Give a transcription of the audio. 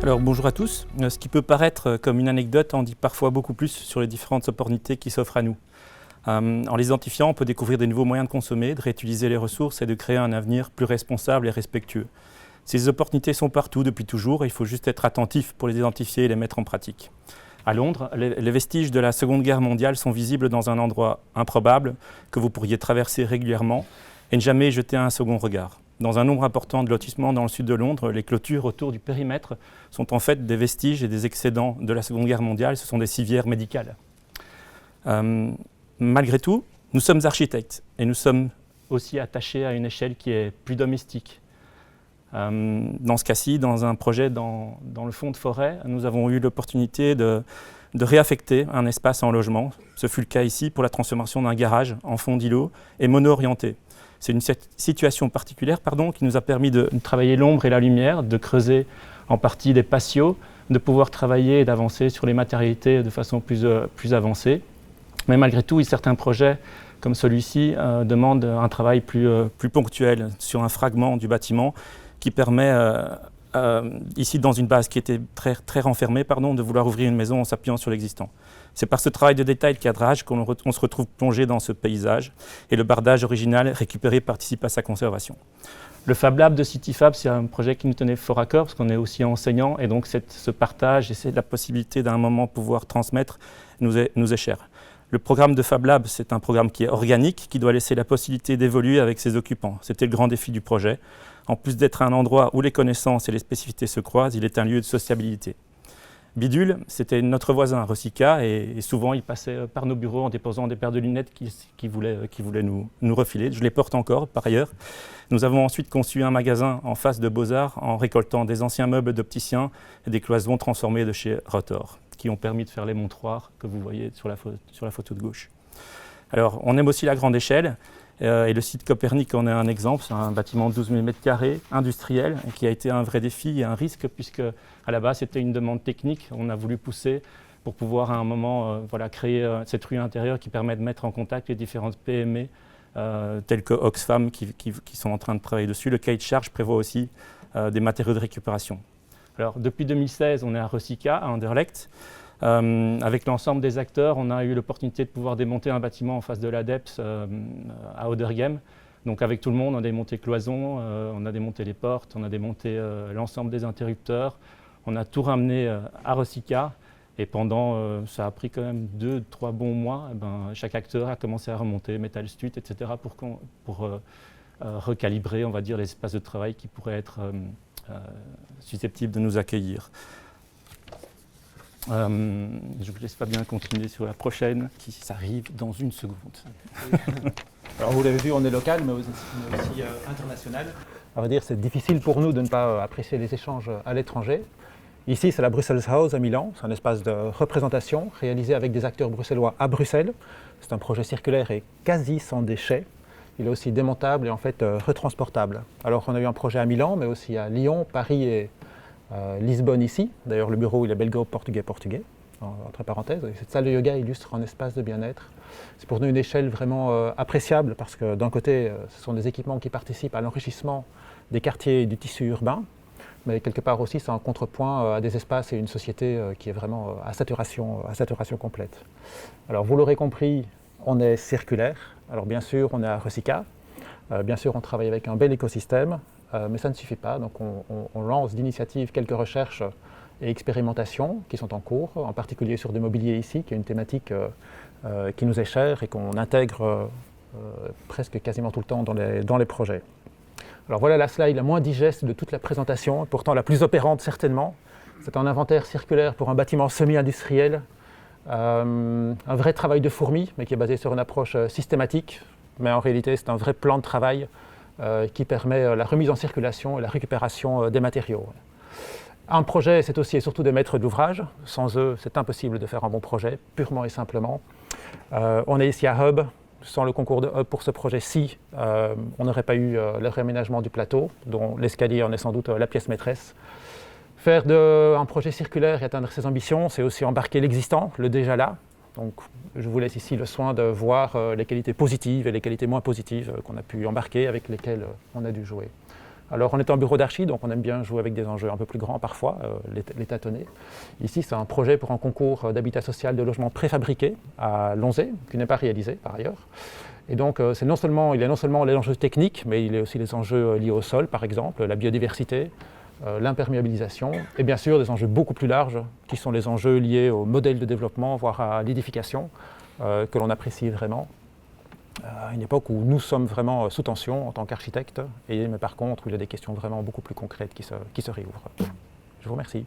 Alors bonjour à tous. Ce qui peut paraître comme une anecdote en dit parfois beaucoup plus sur les différentes opportunités qui s'offrent à nous. En les identifiant, on peut découvrir des nouveaux moyens de consommer, de réutiliser les ressources et de créer un avenir plus responsable et respectueux. Ces opportunités sont partout depuis toujours et il faut juste être attentif pour les identifier et les mettre en pratique. À Londres, les vestiges de la Seconde Guerre mondiale sont visibles dans un endroit improbable que vous pourriez traverser régulièrement et ne jamais y jeter un second regard. Dans un nombre important de lotissements dans le sud de Londres, les clôtures autour du périmètre sont en fait des vestiges et des excédents de la Seconde Guerre mondiale. Ce sont des civières médicales. Malgré tout, nous sommes architectes et nous sommes aussi attachés à une échelle qui est plus domestique. Dans ce cas-ci, dans un projet dans le fond de forêt, nous avons eu l'opportunité de réaffecter un espace en logement. Ce fut le cas ici pour la transformation d'un garage en fond d'îlot et mono-orienté. C'est une situation particulière qui nous a permis de travailler l'ombre et la lumière, de creuser en partie des patios, de pouvoir travailler et d'avancer sur les matérialités de façon plus avancée. Mais malgré tout, certains projets comme celui-ci demandent un travail plus ponctuel sur un fragment du bâtiment qui permet, ici dans une base qui était très renfermée, de vouloir ouvrir une maison en s'appuyant sur l'existant. C'est par ce travail de détail de cadrage qu'on se retrouve plongé dans ce paysage et le bardage original récupéré participe à sa conservation. Le Fab Lab de CityFab, c'est un projet qui nous tenait fort à cœur parce qu'on est aussi enseignant et donc ce partage et c'est la possibilité d'un moment pouvoir transmettre nous est cher. Le programme de Fab Lab, c'est un programme qui est organique, qui doit laisser la possibilité d'évoluer avec ses occupants. C'était le grand défi du projet. En plus d'être un endroit où les connaissances et les spécificités se croisent, il est un lieu de sociabilité. Bidule, c'était notre voisin, Rosica, et souvent il passait par nos bureaux en déposant des paires de lunettes qu'il voulait nous refiler. Je les porte encore, par ailleurs. Nous avons ensuite conçu un magasin en face de Beaux-Arts en récoltant des anciens meubles d'opticiens et des cloisons transformées de chez Rotor, qui ont permis de faire les montroirs que vous voyez sur la photo de gauche. Alors, on aime aussi la grande échelle. Et le site Copernic en est un exemple, c'est un bâtiment de 12 000 m², industriel, qui a été un vrai défi et un risque, puisque à la base c'était une demande technique. On a voulu pousser pour pouvoir à un moment créer cette rue intérieure qui permet de mettre en contact les différentes PME, telles que Oxfam, qui sont en train de travailler dessus. Le cahier de charge prévoit aussi des matériaux de récupération. Alors, depuis 2016, on est à Rosica, à Anderlecht. Avec l'ensemble des acteurs, on a eu l'opportunité de pouvoir démonter un bâtiment en face de l'ADEPS à Ouderghem. Donc avec tout le monde, on a démonté cloisons, on a démonté les portes, on a démonté l'ensemble des interrupteurs. On a tout ramené à Rosica et pendant, ça a pris quand même 2-3 bons mois, chaque acteur a commencé à remonter, Metal Stud, etc. pour recalibrer, on va dire, les espaces de travail qui pourraient être susceptibles de nous accueillir. Je vous laisse Fabien continuer sur la prochaine, qui s'arrive dans une seconde. Alors vous l'avez vu, on est local, mais aussi international. On va dire c'est difficile pour nous de ne pas apprécier les échanges à l'étranger. Ici, c'est la Brussels House à Milan. C'est un espace de représentation réalisé avec des acteurs bruxellois à Bruxelles. C'est un projet circulaire et quasi sans déchets. Il est aussi démontable et en fait retransportable. Alors on a eu un projet à Milan, mais aussi à Lyon, Paris et Lisbonne ici. D'ailleurs, le bureau il est belgo-portugais, entre parenthèses. Et cette salle de yoga illustre un espace de bien-être. C'est pour nous une échelle vraiment appréciable parce que d'un côté, ce sont des équipements qui participent à l'enrichissement des quartiers et du tissu urbain, mais quelque part aussi, c'est un contrepoint à des espaces et une société qui est vraiment à saturation complète. Alors, vous l'aurez compris, on est circulaire. Alors, bien sûr, on est à Rosica. Bien sûr, on travaille avec un bel écosystème. Mais ça ne suffit pas, donc on lance d'initiatives quelques recherches et expérimentations qui sont en cours, en particulier sur du mobilier ici, qui est une thématique qui nous est chère et qu'on intègre presque quasiment tout le temps dans les projets. Alors voilà la slide la moins digeste de toute la présentation, pourtant la plus opérante certainement. C'est un inventaire circulaire pour un bâtiment semi-industriel, un vrai travail de fourmi, mais qui est basé sur une approche systématique, mais en réalité c'est un vrai plan de travail qui permet la remise en circulation et la récupération des matériaux. Un projet, c'est aussi et surtout des maîtres d'ouvrage. Sans eux, c'est impossible de faire un bon projet, purement et simplement. On est ici à Hub. Sans le concours de Hub pour ce projet-ci, on n'aurait pas eu le réaménagement du plateau, dont l'escalier en est sans doute la pièce maîtresse. Faire un projet circulaire et atteindre ses ambitions, c'est aussi embarquer l'existant, le déjà là. Donc, je vous laisse ici le soin de voir les qualités positives et les qualités moins positives qu'on a pu embarquer, avec lesquelles on a dû jouer. Alors on est en bureau d'archi, donc on aime bien jouer avec des enjeux un peu plus grands parfois, les tâtonner. Ici c'est un projet pour un concours d'habitat social de logement préfabriqué à Lonzé, qui n'est pas réalisé par ailleurs. Et donc il y a non seulement les enjeux techniques, mais il y a aussi les enjeux liés au sol par exemple, la biodiversité, l'imperméabilisation, et bien sûr des enjeux beaucoup plus larges, qui sont les enjeux liés au modèle de développement, voire à l'édification, que l'on apprécie vraiment. À une époque où nous sommes vraiment sous tension en tant qu'architectes, mais par contre où il y a des questions vraiment beaucoup plus concrètes qui se réouvrent. Je vous remercie.